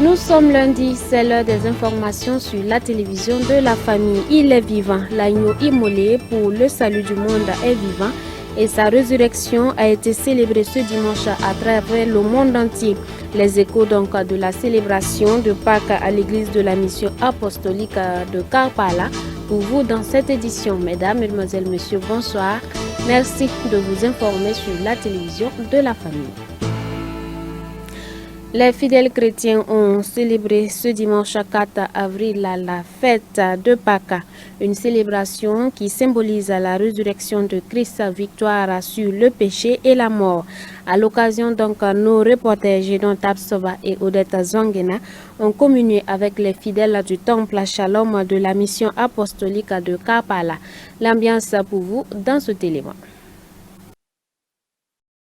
Nous sommes lundi, c'est l'heure des informations sur la télévision de la famille. Il est vivant, l'agneau immolé pour le salut du monde est vivant et sa résurrection a été célébrée ce dimanche à travers le monde entier. Les échos donc de la célébration de Pâques à l'église de la mission apostolique de Karpala pour vous dans cette édition. Mesdames, Mesdemoiselles, Messieurs, bonsoir. Merci de vous informer sur la télévision de la famille. Les fidèles chrétiens ont célébré ce dimanche 4 avril la fête de Pâques, une célébration qui symbolise la résurrection de Christ, sa victoire sur le péché et la mort. À l'occasion donc, nos reporters Gédon Tapsova et Odette Zongena ont communié avec les fidèles du temple Shalom de la mission apostolique de Karpala. L'ambiance pour vous dans ce élément.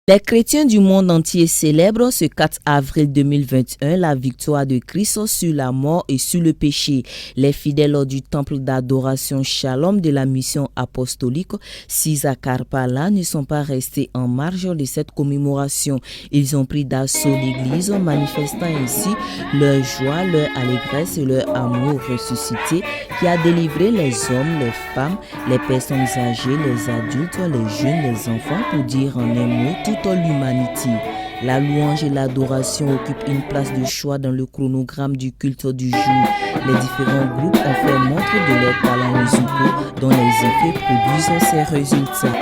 Les chrétiens du monde entier célèbrent ce 4 avril 2021 la victoire de Christ sur la mort et sur le péché. Les fidèles du temple d'adoration Shalom de la mission apostolique Sisa Karpala ne sont pas restés en marge de cette commémoration. Ils ont pris d'assaut l'église, manifestant ainsi leur joie, leur allégresse et leur amour ressuscité qui a délivré les hommes, les femmes, les personnes âgées, les adultes, les jeunes, les enfants, pour dire en un mot toute l'humanité. La louange et l'adoration occupent une place de choix dans le chronogramme du culte du jour. Les différents groupes ont fait montre de leurs talents musicaux dont les effets produisent ces résultats.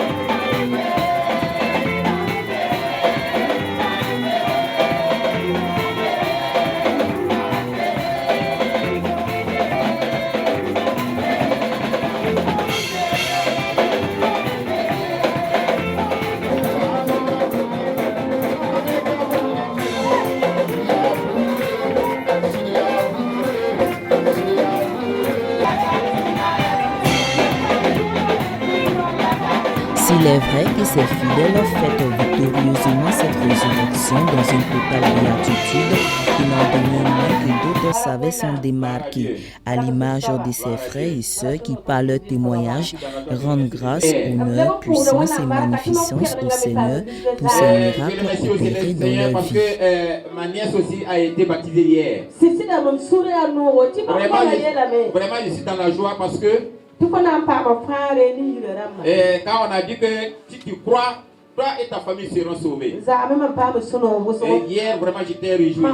Il est vrai que ces fidèles fêtent victorieusement cette résurrection dans une totale béatitude qui n'en demeure moins que d'autres savaient s'en démarquer, à l'image de ses frères et sœurs qui, par leur témoignage, rendent grâce, honneur, puissance et magnificence au Seigneur pour ses miracles opérés dans leur vie. Ma nièce aussi a été baptisée hier. Vraiment, je suis dans la joie parce que et quand on a dit que si tu crois, toi et ta famille seront sauvés. Et hier, vraiment, j'étais réjoui.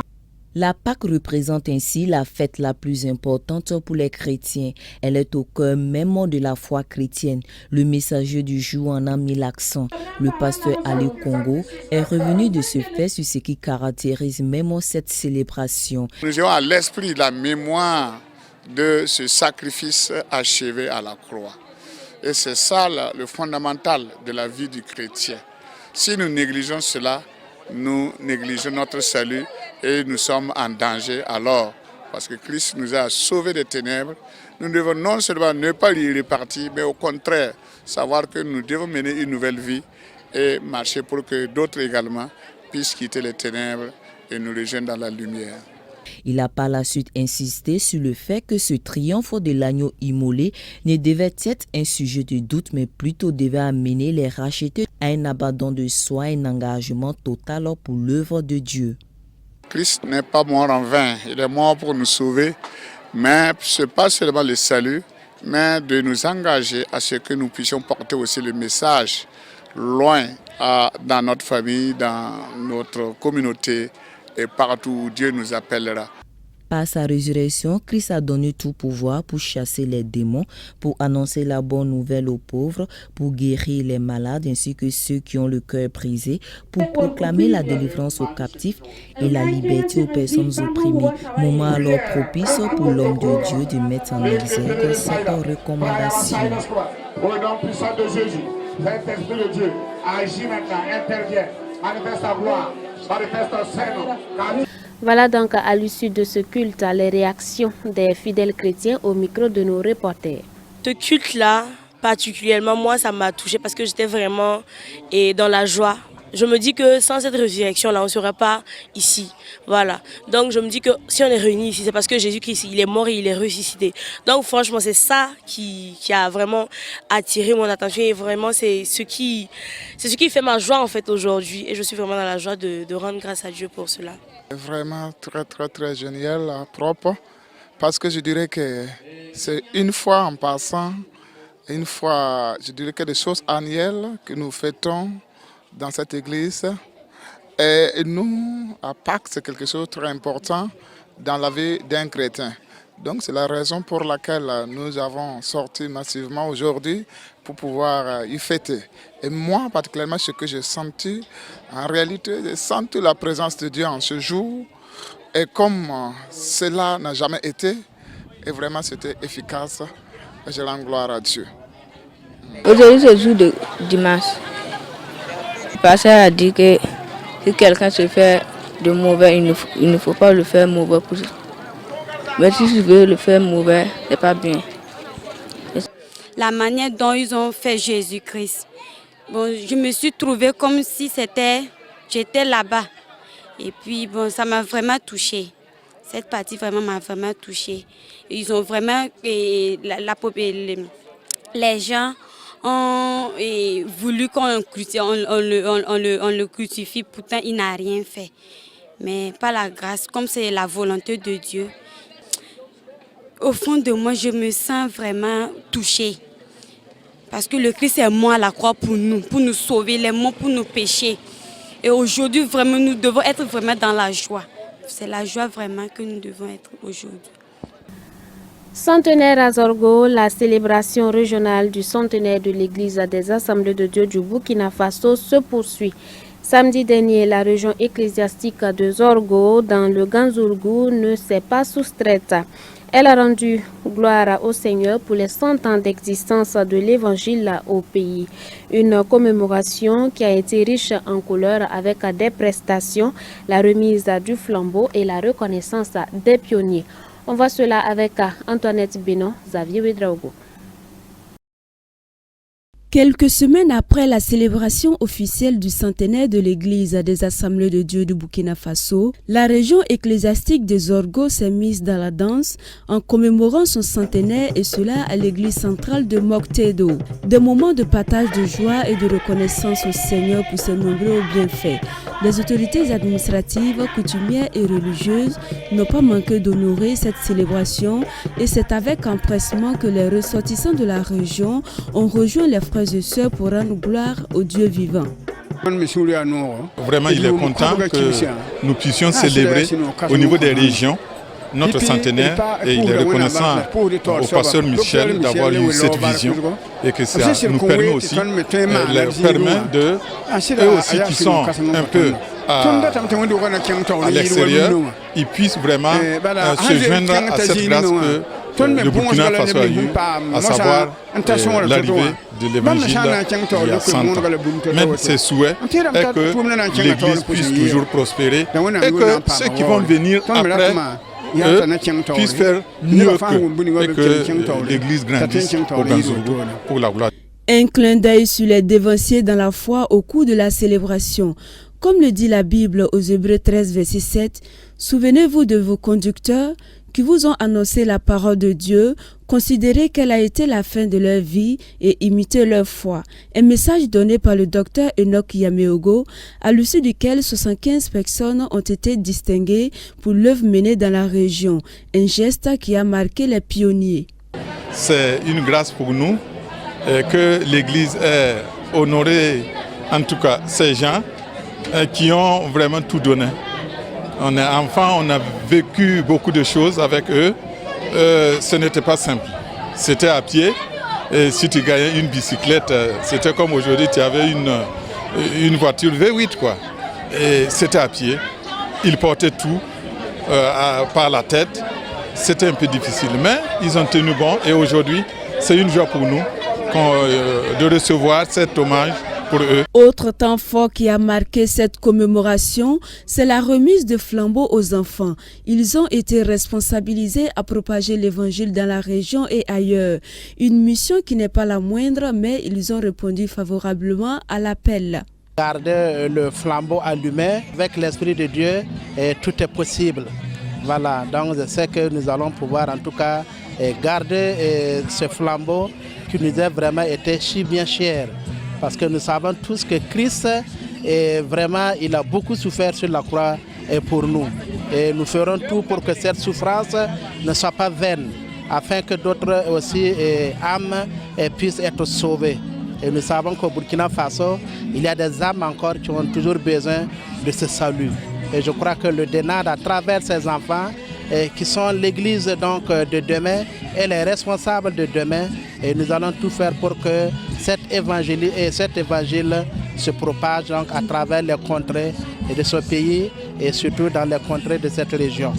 La Pâque représente ainsi la fête la plus importante pour les chrétiens. Elle est au cœur même de la foi chrétienne. Le messager du jour en a mis l'accent. Le pasteur Ali Congo est revenu de ce fait sur ce qui caractérise même cette célébration. Nous avons à l'esprit la mémoire de ce sacrifice achevé à la croix. Et c'est ça le fondamental de la vie du chrétien. Si nous négligeons cela, nous négligeons notre salut et nous sommes en danger alors. Parce que Christ nous a sauvés des ténèbres. Nous devons non seulement ne pas y repartir, mais au contraire, savoir que nous devons mener une nouvelle vie et marcher pour que d'autres également puissent quitter les ténèbres et nous rejoindre dans la lumière. Il a par la suite insisté sur le fait que ce triomphe de l'agneau immolé ne devait être un sujet de doute, mais plutôt devait amener les rachetés à un abandon de soi et un engagement total pour l'œuvre de Dieu. Christ n'est pas mort en vain, il est mort pour nous sauver, mais ce n'est pas seulement le salut, mais de nous engager à ce que nous puissions porter aussi le message loin dans notre famille, dans notre communauté, et partout où Dieu nous appellera. Par sa résurrection, Christ a donné tout pouvoir pour chasser les démons, pour annoncer la bonne nouvelle aux pauvres, pour guérir les malades ainsi que ceux qui ont le cœur brisé, pour proclamer la délivrance aux captifs et la liberté aux personnes opprimées. Moment alors propice pour l'homme de Dieu de mettre en exergue cette recommandation. Au nom puissant de Jésus, cet esprit de Dieu agit maintenant, intervient, manifeste sa gloire, manifeste son nom. Voilà donc à l'issue de ce culte les réactions des fidèles chrétiens au micro de nos reporters. Ce culte-là, particulièrement, moi, ça m'a touchée parce que j'étais vraiment dans la joie. Je me dis que sans cette résurrection-là, on ne serait pas ici. Voilà. Donc je me dis que si on est réunis ici, c'est parce que Jésus-Christ, il est mort et il est ressuscité. Donc franchement, c'est ça qui a vraiment attiré mon attention. Et vraiment, c'est ce qui fait ma joie en fait aujourd'hui. Et je suis vraiment dans la joie de rendre grâce à Dieu pour cela. Vraiment très génial, propre, parce que je dirais que c'est une fois en passant, une fois, je dirais que des choses annuelles que nous fêtons dans cette église. Et nous, à Pâques, c'est quelque chose de très important dans la vie d'un chrétien. Donc c'est la raison pour laquelle nous avons sorti massivement aujourd'hui pour pouvoir y fêter. Et moi, particulièrement, ce que j'ai senti, en réalité, j'ai senti la présence de Dieu en ce jour. Et comme cela n'a jamais été, et vraiment c'était efficace, je rends gloire à Dieu. Aujourd'hui, c'est le jour de dimanche. Le pasteur a dit que si quelqu'un se fait de mauvais, il ne faut pas le faire mauvais. Mais si tu veux le faire mauvais, c'est pas bien. La manière dont ils ont fait Jésus-Christ. Bon, je me suis trouvée comme si j'étais là-bas. Et puis, bon, ça m'a vraiment touchée. Cette partie vraiment m'a vraiment touchée. Ils ont vraiment, les gens ont voulu qu'on le crucifie, pourtant il n'a rien fait. Mais par la grâce, comme c'est la volonté de Dieu, au fond de moi, je me sens vraiment touchée. Parce que le Christ est mort à la croix pour nous sauver, il est mort pour nos péchés. Et aujourd'hui, vraiment, nous devons être vraiment dans la joie. C'est la joie vraiment que nous devons être aujourd'hui. Centenaire à Zorgo, la célébration régionale du centenaire de l'église des Assemblées de Dieu du Burkina Faso se poursuit. Samedi dernier, la région ecclésiastique de Zorgo, dans le Ganzourgou, ne s'est pas soustraite. Elle a rendu gloire au Seigneur pour les 100 ans d'existence de l'Évangile au pays. Une commémoration qui a été riche en couleurs avec des prestations, la remise du flambeau et la reconnaissance des pionniers. On voit cela avec Antoinette Bénon, Xavier Ouedraogo. Quelques semaines après la célébration officielle du centenaire de l'église des Assemblées de Dieu du Burkina Faso, la région ecclésiastique de Zorgo s'est mise dans la danse en commémorant son centenaire et cela à l'église centrale de Moktedo. Des moments de partage de joie et de reconnaissance au Seigneur pour ses nombreux bienfaits. Les autorités administratives, coutumières et religieuses n'ont pas manqué d'honorer cette célébration et c'est avec empressement que les ressortissants de la région ont rejoint les frères et sœurs pour rendre gloire au Dieu vivant. Vraiment, il est content que nous puissions célébrer au niveau des régions notre centenaire et il est reconnaissant au pasteur Michel d'avoir eu cette vision et que ça nous permet aussi, eux aussi qui sont un peu à l'extérieur, ils puissent vraiment se joindre à cette grâce que le Burkina Faso a eu, à savoir l'arrivée de l'évangile il y a 100 ans. Même ses souhaits est que l'Église puisse toujours prospérer et que ceux qui vont venir après puissent faire mieux et que l'Église grandisse au Ganzourgou pour la gloire. Un clin d'œil sur les dévanciers dans la foi au cours de la célébration. Comme le dit la Bible aux Hébreux 13, verset 7, « Souvenez-vous de vos conducteurs qui vous ont annoncé la parole de Dieu, considérez quelle a été la fin de leur vie et imitez leur foi. » Un message donné par le docteur Enoch Yameogo, à l'issue duquel 75 personnes ont été distinguées pour l'œuvre menée dans la région, un geste qui a marqué les pionniers. C'est une grâce pour nous que l'Église ait honoré, en tout cas, ces gens qui ont vraiment tout donné. On est enfant, on a vécu beaucoup de choses avec eux. Ce n'était pas simple. C'était à pied. Et si tu gagnais une bicyclette, c'était comme aujourd'hui, tu avais une voiture V8, quoi. Et c'était à pied. Ils portaient tout par la tête. C'était un peu difficile, mais ils ont tenu bon. Et aujourd'hui, c'est une joie pour nous de recevoir cet hommage. Autre temps fort qui a marqué cette commémoration, c'est la remise de flambeaux aux enfants. Ils ont été responsabilisés à propager l'évangile dans la région et ailleurs. Une mission qui n'est pas la moindre, mais ils ont répondu favorablement à l'appel. Garder le flambeau allumé avec l'Esprit de Dieu, et tout est possible. Voilà, donc je sais que nous allons pouvoir en tout cas garder ce flambeau qui nous a vraiment été si bien cher. Parce que nous savons tous que Christ, vraiment, il a beaucoup souffert sur la croix pour nous. Et nous ferons tout pour que cette souffrance ne soit pas vaine, afin que d'autres aussi âmes puissent être sauvées. Et nous savons qu'au Burkina Faso, il y a des âmes encore qui ont toujours besoin de ce salut. Et je crois que le DENAD, à travers ces enfants, qui sont l'église donc de demain et les responsables de demain, et nous allons tout faire pour que cet évangile se propage donc à travers les contrées de ce pays et surtout dans les contrées de cette région.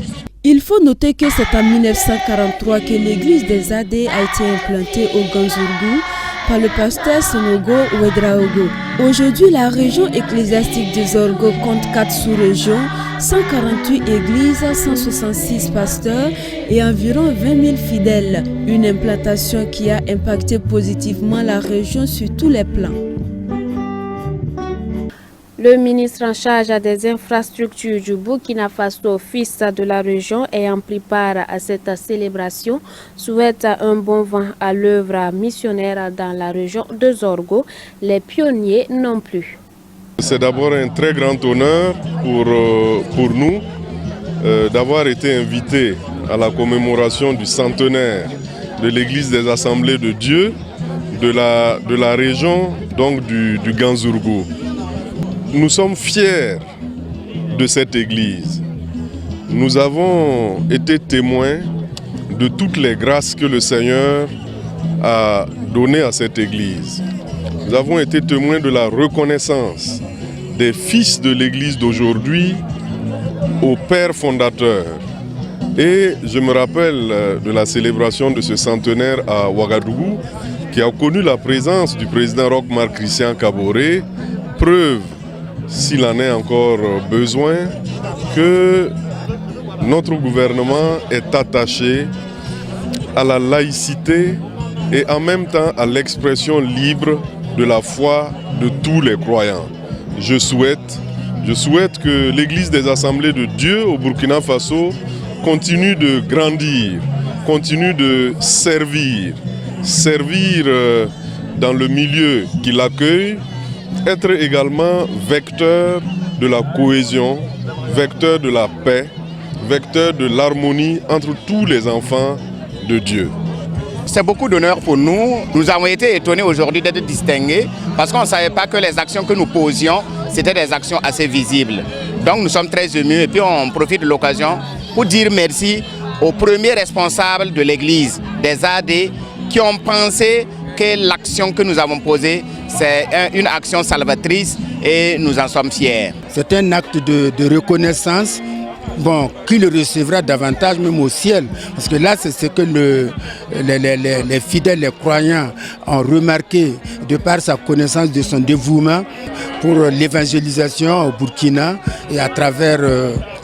Il faut noter que c'est en 1943 que l'église des AD a été implantée au Ganzourgou par le pasteur Senogo Ouedraogo. Aujourd'hui, la région ecclésiastique des Zorgo compte 4 sous-régions, 148 églises, 166 pasteurs et environ 20 000 fidèles. Une implantation qui a impacté positivement la région sur tous les plans. Le ministre en charge des infrastructures du Burkina Faso, fils de la région, ayant pris part à cette célébration, souhaite un bon vent à l'œuvre missionnaire dans la région de Zorgo. Les pionniers non plus. C'est d'abord un très grand honneur pour nous d'avoir été invités à la commémoration du centenaire de l'Église des Assemblées de Dieu de la région donc du Ganzourgou. Nous sommes fiers de cette église. Nous avons été témoins de toutes les grâces que le Seigneur a données à cette église. Nous avons été témoins de la reconnaissance des fils de l'église d'aujourd'hui au Père fondateur. Et je me rappelle de la célébration de ce centenaire à Ouagadougou qui a connu la présence du président Roch-Marc Christian Kaboré, preuve s'il en est encore besoin, que notre gouvernement est attaché à la laïcité et en même temps à l'expression libre de la foi de tous les croyants. Je souhaite que l'Église des Assemblées de Dieu au Burkina Faso continue de grandir, continue de servir dans le milieu qui l'accueille, être également vecteur de la cohésion, vecteur de la paix, vecteur de l'harmonie entre tous les enfants de Dieu. C'est beaucoup d'honneur pour nous. Nous avons été étonnés aujourd'hui d'être distingués parce qu'on ne savait pas que les actions que nous posions, c'était des actions assez visibles. Donc nous sommes très émus et puis on profite de l'occasion pour dire merci aux premiers responsables de l'Église, des AD, qui ont pensé que l'action que nous avons posée, c'est une action salvatrice et nous en sommes fiers. C'est un acte de reconnaissance qui le recevra davantage même au ciel. Parce que là, c'est ce que les fidèles, les croyants ont remarqué de par sa connaissance de son dévouement pour l'évangélisation au Burkina et à travers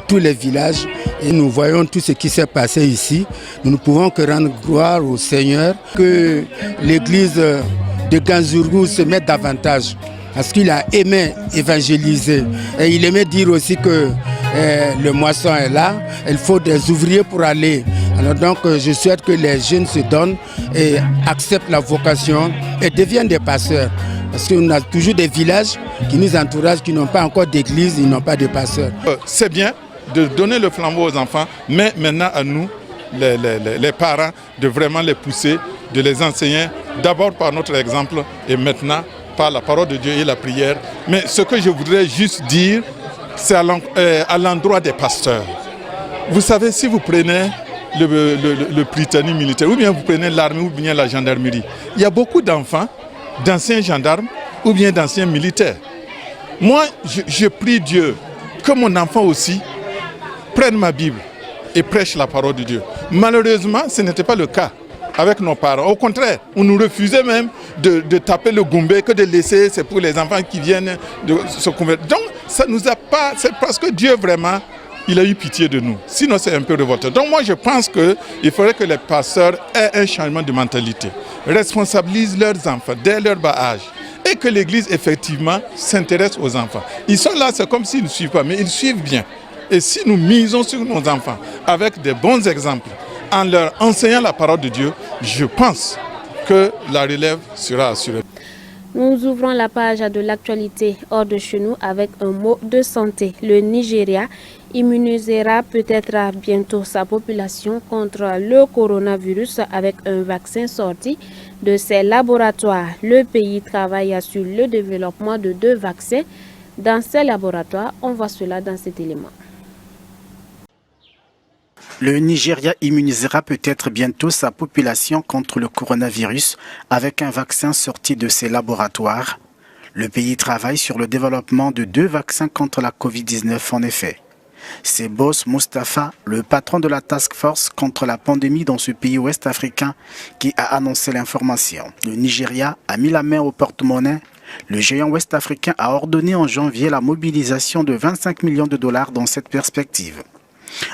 tous les villages. Et nous voyons tout ce qui s'est passé ici. Nous ne pouvons que rendre gloire au Seigneur, que l'église de Ganzourgou se mette davantage. Parce qu'il a aimé évangéliser. Et il aimait dire aussi que le moisson est là, il faut des ouvriers pour aller. Alors donc je souhaite que les jeunes se donnent et acceptent la vocation et deviennent des pasteurs. Parce qu'on a toujours des villages qui nous entourent, qui n'ont pas encore d'église, ils n'ont pas de pasteurs. C'est bien de donner le flambeau aux enfants, mais maintenant à nous, les parents, de vraiment les pousser, de les enseigner, d'abord par notre exemple et maintenant par la parole de Dieu et la prière. Mais ce que je voudrais juste dire, c'est à l'endroit des pasteurs. Vous savez, si vous prenez le Britannique militaire, ou bien vous prenez l'armée, ou bien la gendarmerie, il y a beaucoup d'enfants, d'anciens gendarmes, ou bien d'anciens militaires. Moi, je prie Dieu que mon enfant aussi prenne ma Bible et prêche la parole de Dieu. Malheureusement, ce n'était pas le cas avec nos parents. Au contraire, on nous refusait même de taper le goumbé, que de laisser, c'est pour les enfants qui viennent de se convertir. Donc, ça nous a pas, c'est parce que Dieu vraiment, il a eu pitié de nous. Sinon, c'est un peu révoltant. Donc, moi, je pense qu'il faudrait que les pasteurs aient un changement de mentalité, responsabilisent leurs enfants dès leur bas âge et que l'Église, effectivement, s'intéresse aux enfants. Ils sont là, c'est comme s'ils ne suivent pas, mais ils suivent bien. Et si nous misons sur nos enfants avec des bons exemples, en leur enseignant la parole de Dieu, je pense que la relève sera assurée. Nous ouvrons la page de l'actualité hors de chez nous avec un mot de santé. Le Nigeria immunisera peut-être bientôt sa population contre le coronavirus avec un vaccin sorti de ses laboratoires. Le pays travaille sur le développement de 2 vaccins dans ses laboratoires. On voit cela dans cet élément. Le Nigeria immunisera peut-être bientôt sa population contre le coronavirus avec un vaccin sorti de ses laboratoires. Le pays travaille sur le développement de 2 vaccins contre la Covid-19 en effet. C'est Boss Mustafa, le patron de la task force contre la pandémie dans ce pays ouest africain, qui a annoncé l'information. Le Nigeria a mis la main au porte-monnaie. Le géant ouest africain a ordonné en janvier la mobilisation de 25 millions de dollars dans cette perspective.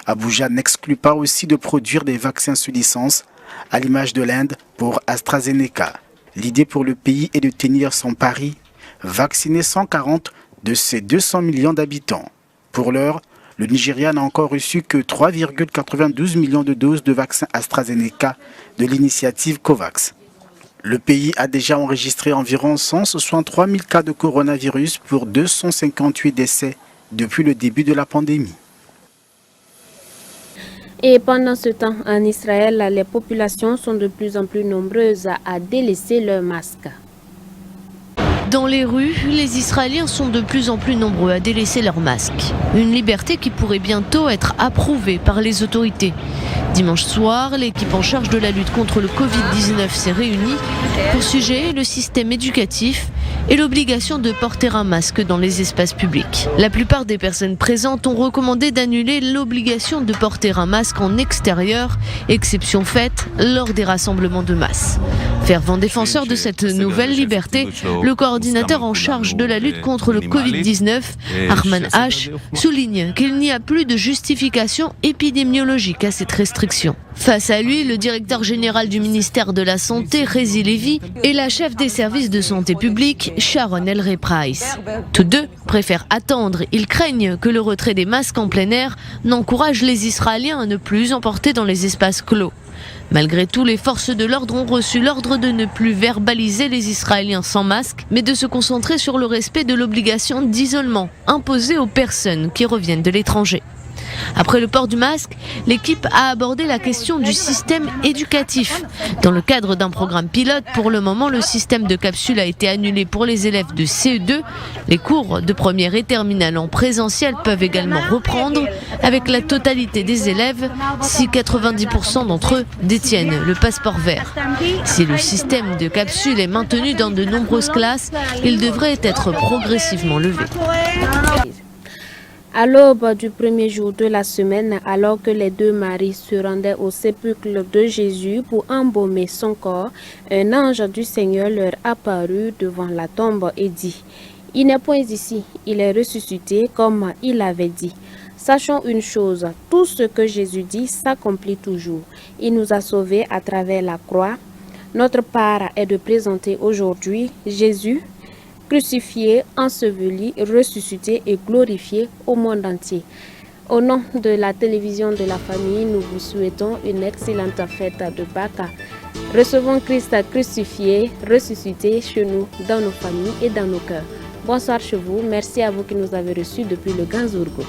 Abuja n'exclut pas aussi de produire des vaccins sous licence, à l'image de l'Inde pour AstraZeneca. L'idée pour le pays est de tenir son pari, vacciner 140 de ses 200 millions d'habitants. Pour l'heure, le Nigeria n'a encore reçu que 3,92 millions de doses de vaccins AstraZeneca de l'initiative COVAX. Le pays a déjà enregistré environ 163 000 cas de coronavirus pour 258 décès depuis le début de la pandémie. Et pendant ce temps, en Israël, les populations sont de plus en plus nombreuses à délaisser leurs masques. Dans les rues, les Israéliens sont de plus en plus nombreux à délaisser leurs masques. Une liberté qui pourrait bientôt être approuvée par les autorités. Dimanche soir, l'équipe en charge de la lutte contre le Covid-19 s'est réunie pour sujet le système éducatif et l'obligation de porter un masque dans les espaces publics. La plupart des personnes présentes ont recommandé d'annuler l'obligation de porter un masque en extérieur, exception faite lors des rassemblements de masse. Fervent défenseur de cette nouvelle liberté, le coordinateur en charge de la lutte contre le Covid-19, Arman H, souligne qu'il n'y a plus de justification épidémiologique à cette restriction. Face à lui, le directeur général du ministère de la Santé, Rezi Lévy, et la chef des services de santé publique, Sharon El-Reprice. Tous deux préfèrent attendre. Ils craignent que le retrait des masques en plein air n'encourage les Israéliens à ne plus en porter dans les espaces clos. Malgré tout, les forces de l'ordre ont reçu l'ordre de ne plus verbaliser les Israéliens sans masque, mais de se concentrer sur le respect de l'obligation d'isolement imposée aux personnes qui reviennent de l'étranger. Après le port du masque, l'équipe a abordé la question du système éducatif. Dans le cadre d'un programme pilote, pour le moment, le système de capsule a été annulé pour les élèves de CE2. Les cours de première et terminale en présentiel peuvent également reprendre avec la totalité des élèves si 90% d'entre eux détiennent le passeport vert. Si le système de capsule est maintenu dans de nombreuses classes, il devrait être progressivement levé. À l'aube du premier jour de la semaine, alors que les 2 maris se rendaient au sépulcre de Jésus pour embaumer son corps, un ange du Seigneur leur apparut devant la tombe et dit « Il n'est point ici, il est ressuscité comme il avait dit. Sachons une chose, tout ce que Jésus dit s'accomplit toujours. Il nous a sauvés à travers la croix. Notre part est de présenter aujourd'hui Jésus, crucifié, enseveli, ressuscité et glorifié au monde entier. Au nom de la télévision de la famille, nous vous souhaitons une excellente fête de Pâques. Recevons Christ crucifié, ressuscité chez nous, dans nos familles et dans nos cœurs. Bonsoir chez vous. Merci à vous qui nous avez reçus depuis le Grand Zourgo.